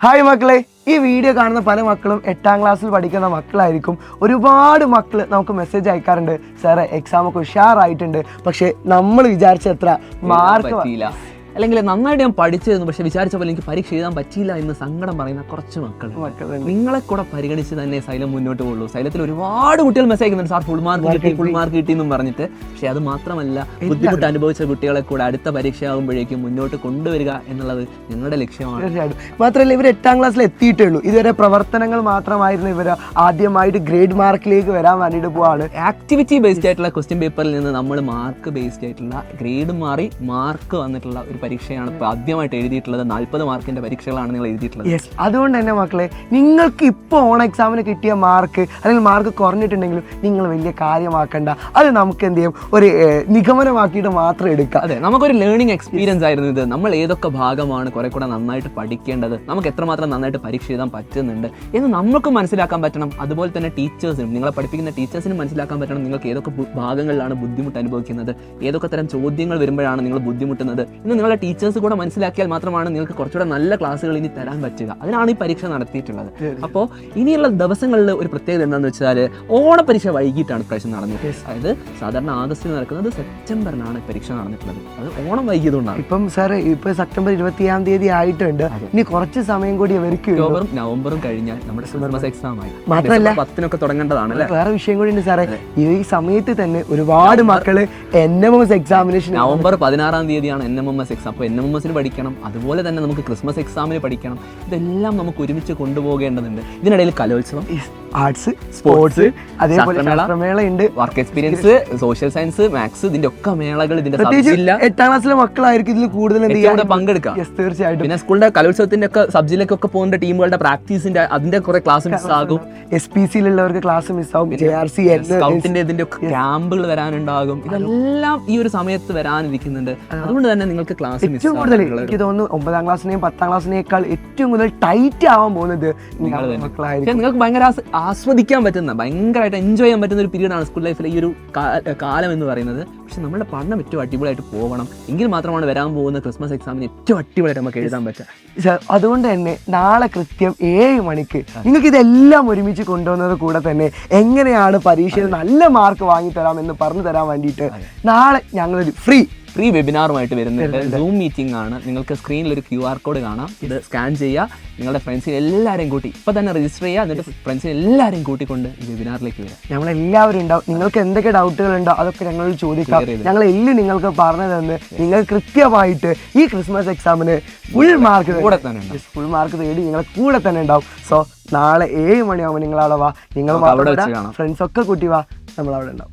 Hi മക്കളെ, ഈ video കാണുന്ന പല മക്കളും 8ാം ക്ലാസ്സിൽ പഠിക്കുന്ന മക്കളായിരിക്കും. ഒരുപാട് മക്കൾ നമുക്ക് മെസ്സേജ് അയക്കാറുണ്ട്, സാറേ എക്സാം ഒക്കെ ഉഷാറായിട്ടുണ്ട്, പക്ഷെ നമ്മൾ വിചാരിച്ച എത്ര മാർക്ക് പറ്റിയില്ല, അല്ലെങ്കിൽ നന്നായിട്ട് ഞാൻ പഠിച്ചിരുന്നു പക്ഷെ വിചാരിച്ച പോലെ എനിക്ക് പരീക്ഷ എഴുതാൻ പറ്റിയില്ല എന്ന് സങ്കടം പറയുന്ന കുറച്ച് മക്കൾ. നിങ്ങളെ കൂടെ പരിഗണിച്ച് തന്നെ സൈലം മുന്നോട്ട് പോകുള്ളൂ. സൈലത്തിൽ ഒരുപാട് കുട്ടികൾ മെസ്സേജ് അയക്കുന്നുണ്ട്, സാർ ഫുൾ മാർക്ക് കിട്ടി എന്നും പറഞ്ഞിട്ട്. പക്ഷെ അത് മാത്രമല്ല, ബുദ്ധിമുട്ട് അനുഭവിച്ച കുട്ടികളെ കൂടെ അടുത്ത പരീക്ഷ ആകുമ്പോഴേക്കും മുന്നോട്ട് കൊണ്ടുവരിക എന്നുള്ളത് ഞങ്ങളുടെ ലക്ഷ്യമാണ്. മാത്രമല്ല, ഇവർ 8ാം ക്ലാസ്സിൽ എത്തിയിട്ടേ ഉള്ളൂ. ഇതുവരെ പ്രവർത്തനങ്ങൾ മാത്രമായിരുന്നു. ഇവർ ആദ്യമായിട്ട് ഗ്രേഡ് മാർക്കിലേക്ക് വരാൻ വേണ്ടിയിട്ട് പോവാണ്. ആക്ടിവിറ്റി ബേസ്ഡ് ആയിട്ടുള്ള ക്വസ്റ്റ്യൻ പേപ്പറിൽ നിന്ന് നമ്മൾ മാർക്ക് ബേസ്ഡ് ആയിട്ടുള്ള ഗ്രേഡ് മാറി മാർക്ക് വന്നിട്ടുള്ള ഒരു പരീക്ഷയാണ് ഇപ്പോൾ ആദ്യമായിട്ട് എഴുതിയിട്ടുള്ളത്. 40 മാർക്കിന്റെ പരീക്ഷകളാണ് നിങ്ങൾ എഴുതിയിട്ടുള്ളത്. യെസ്, അതുകൊണ്ട് തന്നെ മക്കളെ, നിങ്ങൾക്ക് ഇപ്പോൾ ഓൺ എക്സാമിന് കിട്ടിയ മാർക്ക് അല്ലെങ്കിൽ മാർക്ക് കുറഞ്ഞിട്ടുണ്ടെങ്കിലും നിങ്ങൾ വലിയ കാര്യമാക്കണ്ട. അത് നമുക്ക് എന്ത് ചെയ്യും, ഒരു നിഗമനമാക്കിയിട്ട് മാത്രം എടുക്കാം. അതെ, നമുക്കൊരു ലേണിംഗ് എക്സ്പീരിയൻസ് ആയിരുന്നു ഇത്. നമ്മൾ ഏതൊക്കെ ഭാഗമാണ് കുറെ കൂടെ നന്നായിട്ട് പഠിക്കേണ്ടത്, നമുക്ക് എത്രമാത്രം നന്നായിട്ട് പരീക്ഷ എഴുതാൻ പറ്റുന്നുണ്ട് എന്ന് നമുക്ക് മനസ്സിലാക്കാൻ പറ്റണം. അതുപോലെ തന്നെ ടീച്ചേഴ്സിനും, നിങ്ങളെ പഠിപ്പിക്കുന്ന ടീച്ചേഴ്സിനും മനസ്സിലാക്കാൻ പറ്റണം നിങ്ങൾക്ക് ഏതൊക്കെ ഭാഗങ്ങളിലാണ് ബുദ്ധിമുട്ട് അനുഭവിക്കുന്നത്, ഏതൊക്കെ തരം ചോദ്യങ്ങൾ വരുമ്പോഴാണ് നിങ്ങൾ ബുദ്ധിമുട്ടുന്നത് എന്ന് നിങ്ങളെ ടീച്ചേഴ്സ് കൂടെ മനസ്സിലാക്കിയാൽ മാത്രമാണ് നിങ്ങൾക്ക് കുറച്ചുകൂടെ നല്ല ക്ലാസ്സുകൾ ഇനി തരാൻ പറ്റുക. അതിനാണ് ഈ പരീക്ഷ നടത്തിയിട്ടുള്ളത്. അപ്പോൾ ഇനിയുള്ള ദിവസങ്ങളിൽ ഒരു പ്രത്യേകത എന്താണെന്ന് വെച്ചാൽ, ഓണപരീക്ഷ വൈകിട്ടാണ് പരീക്ഷ നടന്നത്. അതായത് സാധാരണ ആഗസ്റ്റിൽ നടക്കുന്നത് സെപ്റ്റംബറിലാണ് പരീക്ഷ നടന്നിട്ടുള്ളത്. അത് ഓണം വൈകിയതുകൊണ്ടാണ്. ഇപ്പം സാർ, ഇപ്പൊ സെപ്റ്റംബർ 20ാം തീയതി ആയിട്ടുണ്ട്. ഇനി കുറച്ച് സമയം കൂടി അവർക്ക് ഒക്ടോബറും നവംബറും കഴിഞ്ഞാൽ നമ്മുടെ ക്രിസ്മസ് എക്സാം ആയി. മാത്രമല്ല 10 തുടങ്ങേണ്ടതാണ്. വേറെ വിഷയം കൂടി ഉണ്ട് സാറേ, ഈ സമയത്ത് തന്നെ ഒരുപാട് മക്കള് NMS എക്സാമിനേഷൻ നവംബർ 16 തീയതിയാണ് NMS എക്സാം. അപ്പോൾ NMSന് പഠിക്കണം, അതുപോലെ തന്നെ നമുക്ക് ക്രിസ്മസ് എക്സാമിന് പഠിക്കണം. ഇതെല്ലാം നമുക്ക് ഒരുമിച്ച് കൊണ്ടുപോകേണ്ടതുണ്ട്. ഇതിനിടയിൽ കലോത്സവം, ആർട്സ്, സ്പോർട്സ്, അതേപോലെ ശാസ്ത്രമേള ഉണ്ട്, work experience, social science, maths, ഇതിന്റെ ഒക്കെ മേളകൾ. ഇതിന്റെ 8ാം ക്ലാസ്സിലെ മക്കളായിരിക്കും ഇതിൽ കൂടുതൽ പങ്കെടുക്കാം. തീർച്ചയായിട്ടും. പിന്നെ സ്കൂളിന്റെ കലോത്സവത്തിന്റെ ഒക്കെ സബ്ജിലേക്കൊക്കെ പോകുന്ന ടീമുകളുടെ പ്രാക്ടീസിന്റെ അതിന്റെ കുറെ ക്ലാസ് മിസ്സാകും. SPCയിലുള്ളവർക്ക് ക്ലാസ് മിസ്സാകും. JRC സ്കൗട്ടിന്റെ ഇതിന്റെ ഒക്കെ ക്യാമ്പുകൾ വരാനുണ്ടാകും. ഇതെല്ലാം ഈ ഒരു സമയത്ത് വരാനിരിക്കുന്നുണ്ട്. അതുകൊണ്ട് തന്നെ നിങ്ങൾക്ക് ക്ലാസ് ഏറ്റവും കൂടുതൽ എനിക്ക് തോന്നുന്നു 9ാം ക്ലാസ്സിനെയും 10ാം ക്ലാസ്സിനേക്കാൾ ഏറ്റവും കൂടുതൽ ടൈറ്റ് ആവാൻ പോകുന്നത് മക്കളായിരിക്കും. നിങ്ങൾക്ക് ഭയങ്കര ആസ്വദിക്കാൻ പറ്റുന്ന, ഭയങ്കരമായിട്ട് എൻജോയ് ചെയ്യാൻ പറ്റുന്ന ഒരു പീരീഡാണ് സ്കൂൾ ലൈഫിലെ ഈ ഒരു കാലം എന്ന് പറയുന്നത്. പക്ഷെ നമ്മുടെ പഠനം ഏറ്റവും അടിപൊളിയായിട്ട് പോകണം. എങ്കിൽ മാത്രമാണ് വരാൻ പോകുന്ന ക്രിസ്മസ് എക്സാമിന് ഏറ്റവും അടിപൊളിയായിട്ട് നമുക്ക് എഴുതാൻ പറ്റുക. അതുകൊണ്ട് തന്നെ നാളെ കൃത്യം 7 മണിക്ക് നിങ്ങൾക്ക് ഇതെല്ലാം ഒരുമിച്ച് കൊണ്ടുവന്നത് കൂടെ തന്നെ എങ്ങനെയാണ് പരീക്ഷയിൽ നല്ല മാർക്ക് വാങ്ങിത്തരാം എന്ന് പറഞ്ഞു തരാൻ വേണ്ടിയിട്ട് നാളെ ഞങ്ങളൊരു ഫ്രീ വെബിനാറുമായിട്ട് വരുന്നുണ്ട്. സൂം മീറ്റിംഗ് ആണ്. നിങ്ങൾക്ക് സ്ക്രീനിൽ ഒരു QR കോഡ് കാണാം. ഇത് സ്കാൻ ചെയ്യുക, നിങ്ങളുടെ ഫ്രണ്ട്സിനെ എല്ലാവരെയും കൂട്ടി ഇപ്പം തന്നെ രജിസ്റ്റർ ചെയ്യുക. എന്നിട്ട് ഫ്രണ്ട്സിനെ എല്ലാവരെയും കൂട്ടിക്കൊണ്ട് ഈ വെബിനാറിലേക്ക് വരിക. ഞങ്ങളെല്ലാവരും ഉണ്ടാവും. നിങ്ങൾക്ക് എന്തൊക്കെ ഡൗട്ടുകൾ ഉണ്ടോ അതൊക്കെ ഞങ്ങളോട് ചോദിക്കാം. ഞങ്ങൾ എല്ലാം നിങ്ങൾക്ക് പറഞ്ഞു തന്ന് നിങ്ങൾ കൃത്യമായിട്ട് ഈ ക്രിസ്മസ് എക്സാമിന് ഫുൾ മാർക്ക് നേടി നിങ്ങളെ കൂടെ തന്നെ ഉണ്ടാവും. സോ നാളെ 7 മണിയാകുമ്പോൾ നിങ്ങൾ അവിടെ വാ. നിങ്ങൾ ഫ്രണ്ട്സ് ഒക്കെ കൂട്ടി വാ, നമ്മൾ അവിടെ ഉണ്ടാവും.